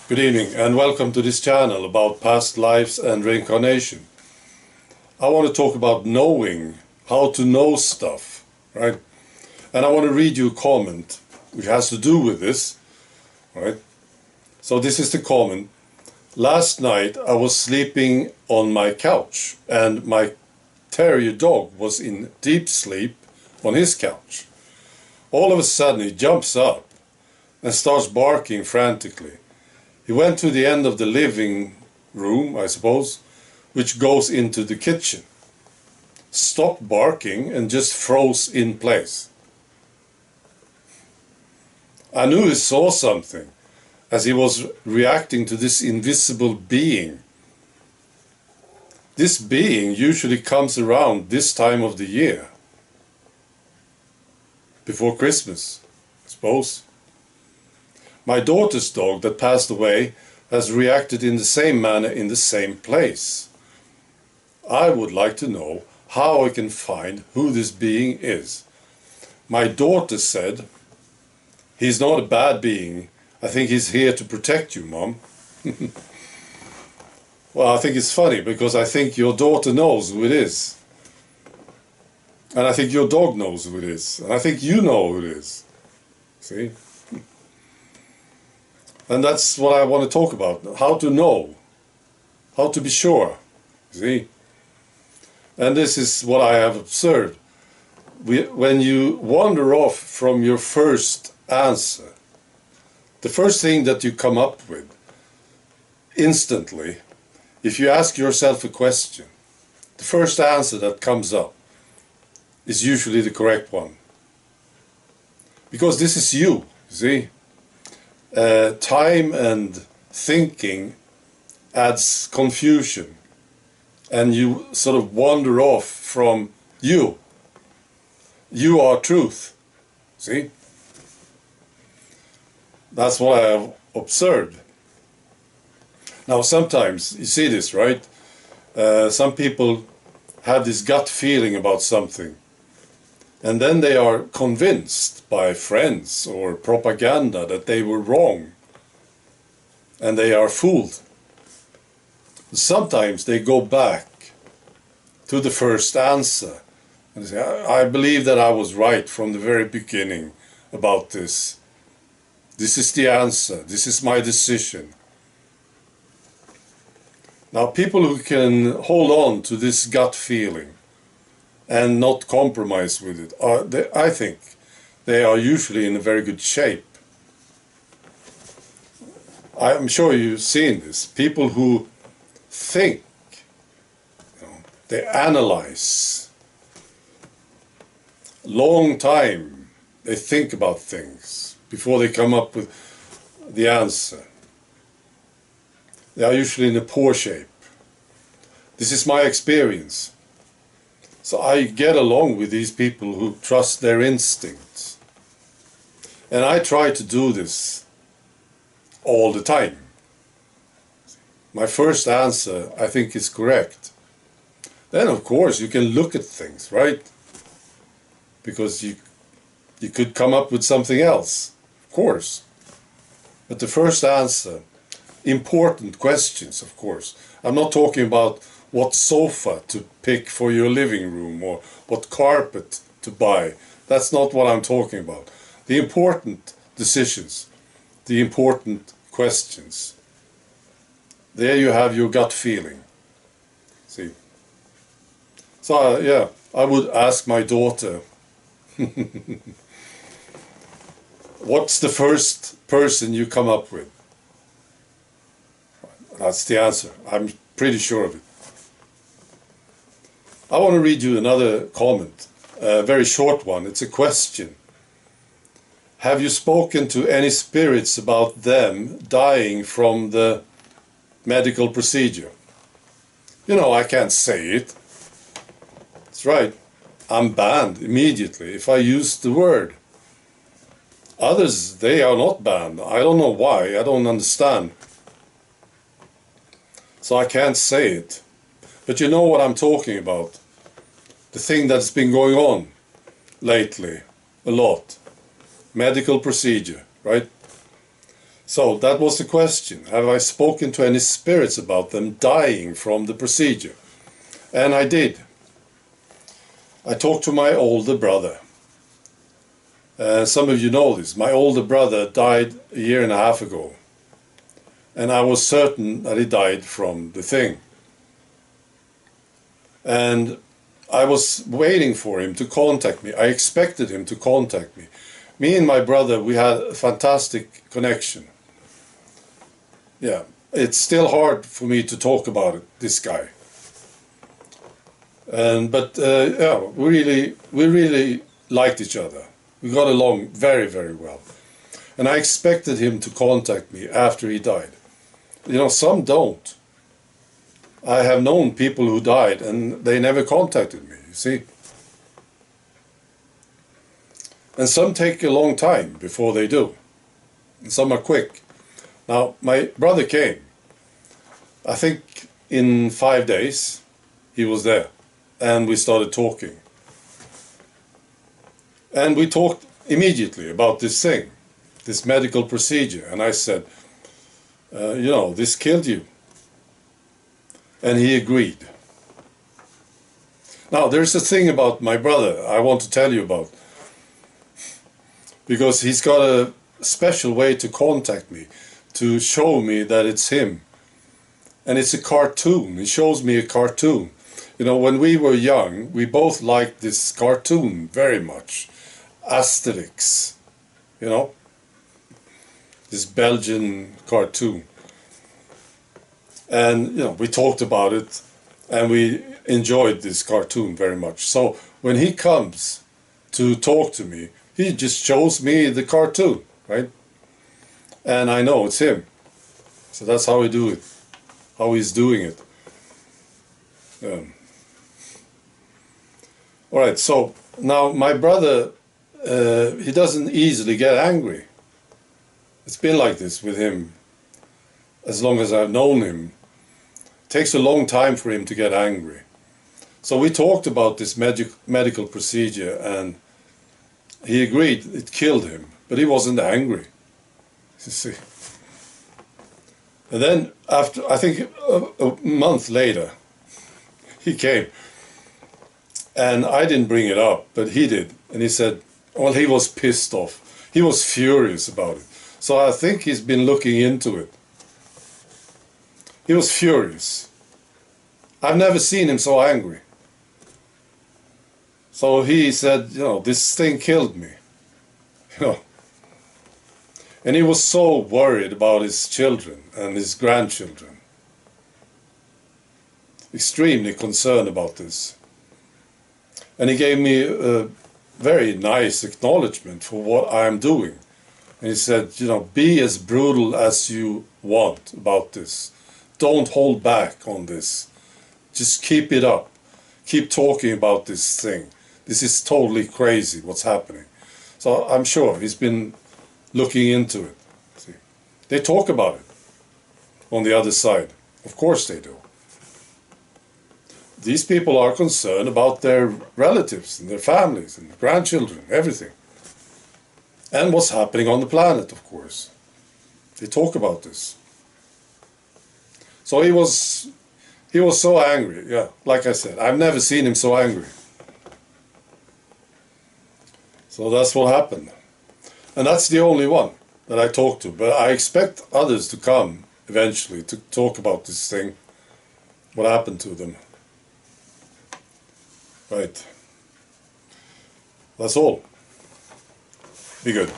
Good evening and welcome to this channel about past lives and reincarnation. I want to talk about knowing, how to know stuff, right? And I want to read you a comment which has to do with this, right? So this is the comment. Last night I was sleeping on my couch and my terrier dog was in deep sleep on his couch. All of a sudden he jumps up and starts barking frantically. He went to the end of the living room, I suppose, which goes into the kitchen, stopped barking and just froze in place. I knew he saw something as he was reacting to this invisible being. This being usually comes around this time of the year, before Christmas, I suppose. My daughter's dog that passed away has reacted in the same manner in the same place. I would like to know how I can find who this being is. My daughter said, "He's not a bad being. I think he's here to protect you, Mom." Well, I think it's funny because I think your daughter knows who it is. And I think your dog knows who it is. And I think you know who it is. See? And that's what I want to talk about. How to know. How to be sure. See? And this is what I have observed. When you wander off from your first answer, the first thing that you come up with, instantly, if you ask yourself a question, the first answer that comes up is usually the correct one. Because this is you, see? Time and thinking adds confusion and you sort of wander off from you. You are truth. See? That's what I have observed. Now sometimes, you see this, right? Some people have this gut feeling about something. And then they are convinced by friends or propaganda that they were wrong. And they are fooled. Sometimes they go back to the first answer. And they say, I believe that I was right from the very beginning about this. This is the answer. This is my decision. Now, people who can hold on to this gut feeling and not compromise with it, I think they are usually in a very good shape. I'm sure you've seen this. People who think, they analyze. Long time they think about things before they come up with the answer. They are usually in a poor shape. This is my experience. So I get along with these people who trust their instincts. And I try to do this all the time. My first answer, I think, is correct. Then, of course, you can look at things, right? Because you could come up with something else, of course. But the first answer, important questions, of course. I'm not talking about what sofa to pick for your living room or what carpet to buy. That's not what I'm talking about. The important decisions, the important questions. There you have your gut feeling. See? So, yeah, I would ask my daughter, what's the first person you come up with? That's the answer. I'm pretty sure of it. I want to read you another comment, a very short one. It's a question. Have you spoken to any spirits about them dying from the medical procedure? You know, I can't say it. That's right. I'm banned immediately if I use the word. Others, they are not banned. I don't know why. I don't understand. So I can't say it. But you know what I'm talking about. The thing that's been going on lately, a lot. Medical procedure, right? So that was the question. Have I spoken to any spirits about them dying from the procedure? And I did. I talked to my older brother. Some of you know this. My older brother died a year and a half ago. And I was certain that he died from the thing. And I was waiting for him to contact me. I expected him to contact me. Me and my brother, we had a fantastic connection. Yeah, it's still hard for me to talk about it, this guy. But yeah, we really liked each other. We got along very, very well. And I expected him to contact me after he died. You know, some don't. I have known people who died and they never contacted me, you see. And some take a long time before they do. And some are quick. Now, my brother came. I think in 5 days he was there. And we started talking. And we talked immediately about this thing, this medical procedure. And I said, you know, this killed you. And he agreed. Now, there's a thing about my brother I want to tell you about. Because he's got a special way to contact me, to show me that it's him. And it's a cartoon. He shows me a cartoon. You know, when we were young, we both liked this cartoon very much. Asterix, you know, this Belgian cartoon. And, you know, we talked about it and we enjoyed this cartoon very much. So when he comes to talk to me, he just shows me the cartoon, right? And I know it's him. So that's how we do it, how he's doing it. All right, so now my brother, he doesn't easily get angry. It's been like this with him as long as I've known him. It takes a long time for him to get angry. So we talked about this medical procedure and he agreed it killed him, but he wasn't angry, you see. And then after, I think a month later, he came. And I didn't bring it up, but he did. And he said, well, he was pissed off. He was furious about it. So I think he's been looking into it. He was furious. I've never seen him so angry. So he said, you know, this thing killed me. You know. And he was so worried about his children and his grandchildren. Extremely concerned about this. And he gave me a very nice acknowledgement for what I'm doing. And he said, you know, be as brutal as you want about this. Don't hold back on this. Just keep it up. Keep talking about this thing. This is totally crazy what's happening. So I'm sure he's been looking into it. See? They talk about it on the other side. Of course they do. These people are concerned about their relatives and their families and grandchildren, everything. And what's happening on the planet, of course. They talk about this. So he was so angry, yeah, like I said. I've never seen him so angry. So that's what happened. And that's the only one that I talked to. But I expect others to come eventually to talk about this thing, what happened to them. Right. That's all. Be good.